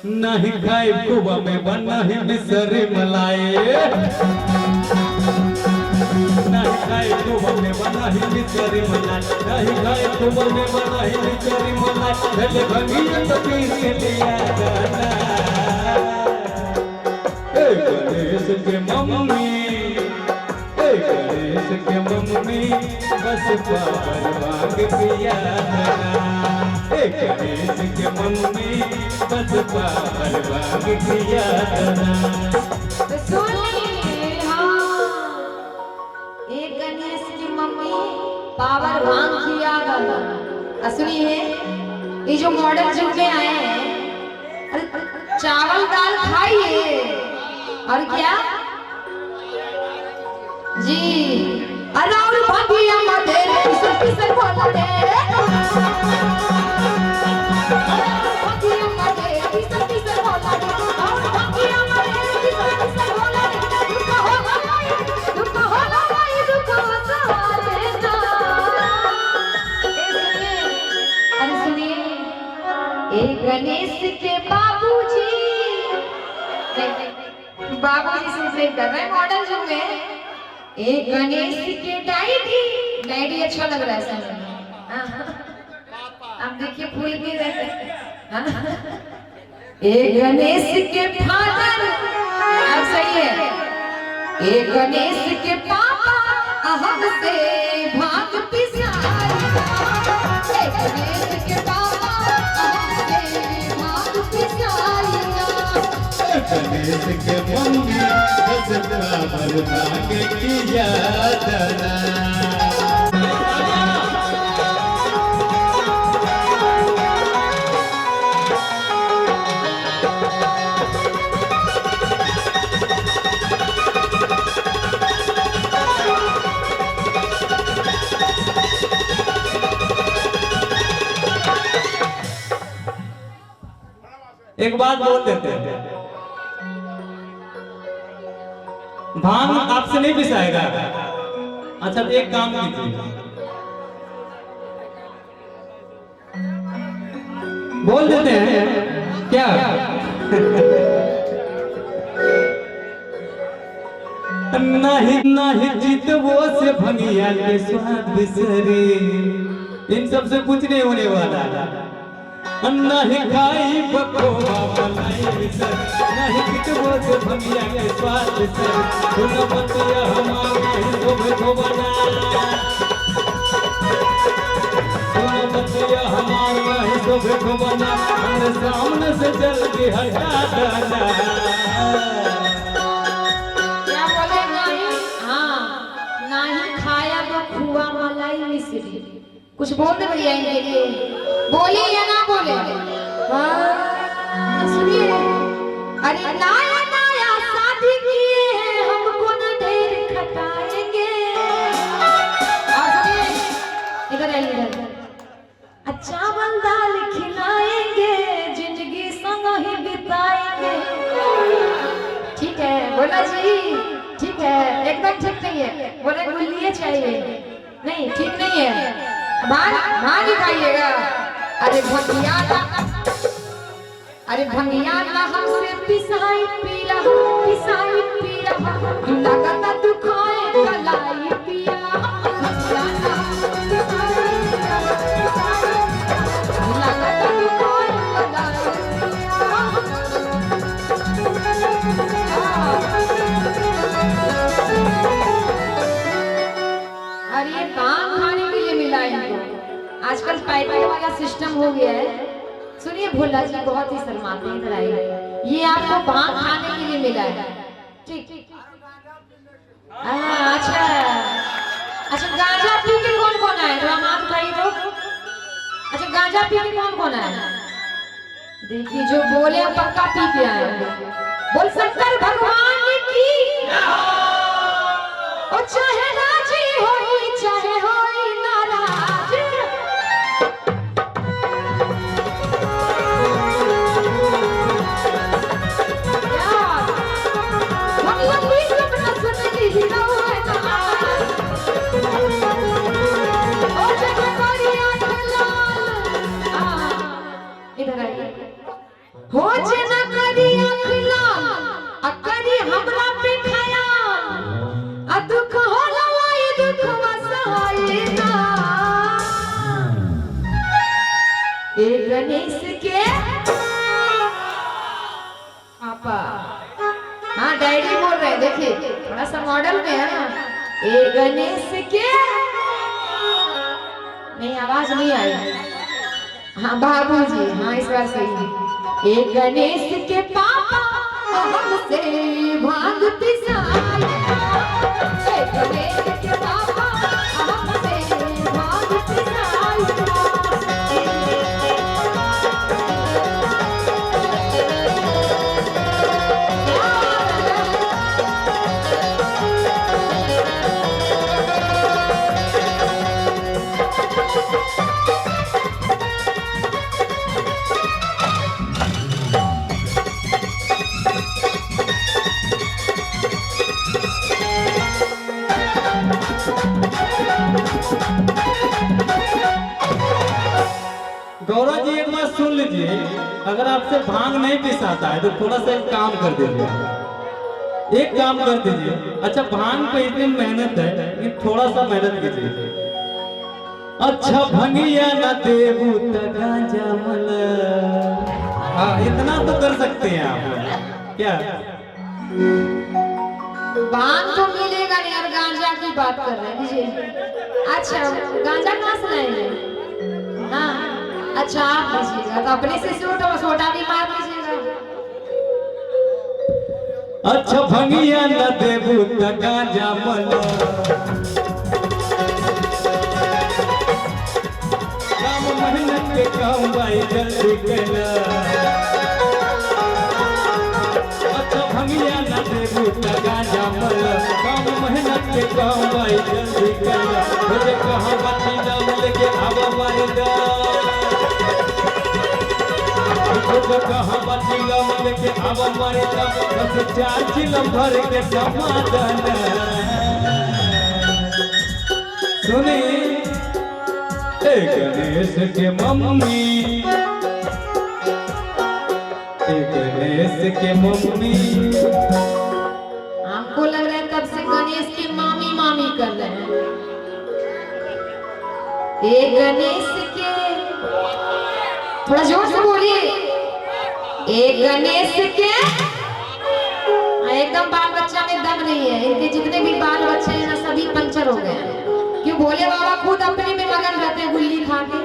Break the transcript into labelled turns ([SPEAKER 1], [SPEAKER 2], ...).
[SPEAKER 1] नहीं खाए कुआ में बना ही बिसरे मलाई, नहीं खाए कुआ में बना ही बिसरे मलाई, नहीं खाए कुआ में बना ही बिसरे मलाई, चले भंगिया तो पीर के लिया गाना। गणेश के मम्मी, गणेश के मम्मी बस पावर मांग पिया गाना। गणेश के मम्मी बस पावर मांग पिया गाना।
[SPEAKER 2] एक गणेश की मम्मी पावर भांग किया गाना। असली है ये जो मॉडल जुग में आए हैं, चावल दाल खाइए और क्या जी अराउंड भागिया मते किसर किसर बोला दे भागिया मते किसर किसर बोला दे और भागिया मते किसर किसर बोला दे दुख हो गई सवाले ना। अरे सुनिए एक गणेश के बाबूजी से कर रहे मॉडल जो में एक गणेश के डैडी अच्छा लग रहा है सर। आप देखिए फूल भी रहते एक गणेश के फादर, अब सही है। एक गणेश के पापा अहम से भाग पिसाई, एक गणेश के पापा अहम से भाग पिसाई।
[SPEAKER 1] गणेश के मम्मी बस पावर मांग पिया गाना। एक बात बोल देते हैं, भांग आपसे नहीं पिसाएगा। अच्छा एक काम कीजिए, बोल देते हैं क्या नहीं नहीं जीतवो से भंगिया के स्वाद बिसरे, इन सब से कुछ नहीं होने वाला। नहीं खाई बकोवा मलाई बिसर, नहीं जीतवो से भंगिया के स्वाद बिसर, सुन बतिया हमारे शोभे को बना, सुन बतिया हमारे शोभे को बना, हमने सामने से चल के हटा देना।
[SPEAKER 2] कुछ बोल दे भैया इनके लिए, बोले या ना बोले। सुनिए अरे नया नया शादी किए हैं हमको न ढेर खटाएंगे। इधर आइए इधर, अच्छा दाल खिलाएंगे जिंदगी संग ही बिताएंगे। ठीक है बोला जी, ठीक है एकदम ठीक नहीं है, बोले बोलिए चाहिए नहीं, ठीक नहीं है भाग खाइएगा। अरे भंगिया ना हमसे पिसाई पिया लगता तू खाए कलाई पिया। अरे काम खाने के लिए मिला इनको, आजकल पैकेट वाला सिस्टम हो गया है। सुनिए भोला जी बहुत ही शर्माते हैं, इधर आइए, ये आपको भांग खाने के लिए मिला है। ठीक अच्छा अच्छा गांजा पी के कौन कौन आए तो हम आप बताइए तो। अच्छा गांजा पी के कौन कौन आए, देखिए जो बोले पक्का पी के आए। बोल शंकर भगवान की, और चाहे राजी हो चाहे हो नाराज, इधर आइए हो जना हमला पे खयाल आ दुख होला लाई दुख वसाई ना ए गणेश के पापा हाँ डैडी बोल रहे हैं देखिए थोड़ा सा मॉडल में है ना ए गणेश के नहीं आवाज नहीं आई हाँ बाबूजी हाँ इस बार सही है ए गणेश के पापा हमसे भागती साई ए गणेश के पापा हमसे भागती साई
[SPEAKER 1] गौरव जी एक बात सुन लीजिए, अगर आपसे भांग नहीं पिसाता है तो थोड़ा सा एक काम कर दीजिए, एक काम कर दीजिए। अच्छा भांग पे इतनी मेहनत है लेकिन थोड़ा सा मेहनत कीजिए। अच्छा भंगिया न देबू त गांजा मल, हाँ इतना तो कर सकते हैं आप क्या?
[SPEAKER 2] भांग तो मिलेगा नहीं और गांजा की बात कर रहे हैं जी। अच्छा गांजा कहाँ से लाएंगे? हाँ अच्छा आप लीजिएगा तो अपने से छोटा भी मार लीजिएगा।
[SPEAKER 1] अच्छा भंगिया न देबू त गांजा मल, काम मेहनत के काम भाई जल्दी कैला। अच्छा भंगिया न देबू त गांजा मल, काम मेहनत के काम भाई जल्दी कैला। मुझे कहाँ बाती नाम लेके आवा मरदा, मुझे कहाँ बाती नाम लेके आवा मरदा, बस 4 चिलम भर के समाधान। सुनी ए गणेश के मम्मी, ए गणेश के मम्मी,
[SPEAKER 2] आपको लग रहा है तब से गणेश की मामी मामी कर रहे हैं। ए गणेश के थोड़ा जोर से बोलिए, ए गणेश के एकदम बाल बच्चा में दम नहीं है, इनके जितने भी बाल बच्चे हैं ना सभी पंचर हो गए हैं। क्यों भोले बाबा खुद अपने में मगन रहते हैं गुल्ली खा के।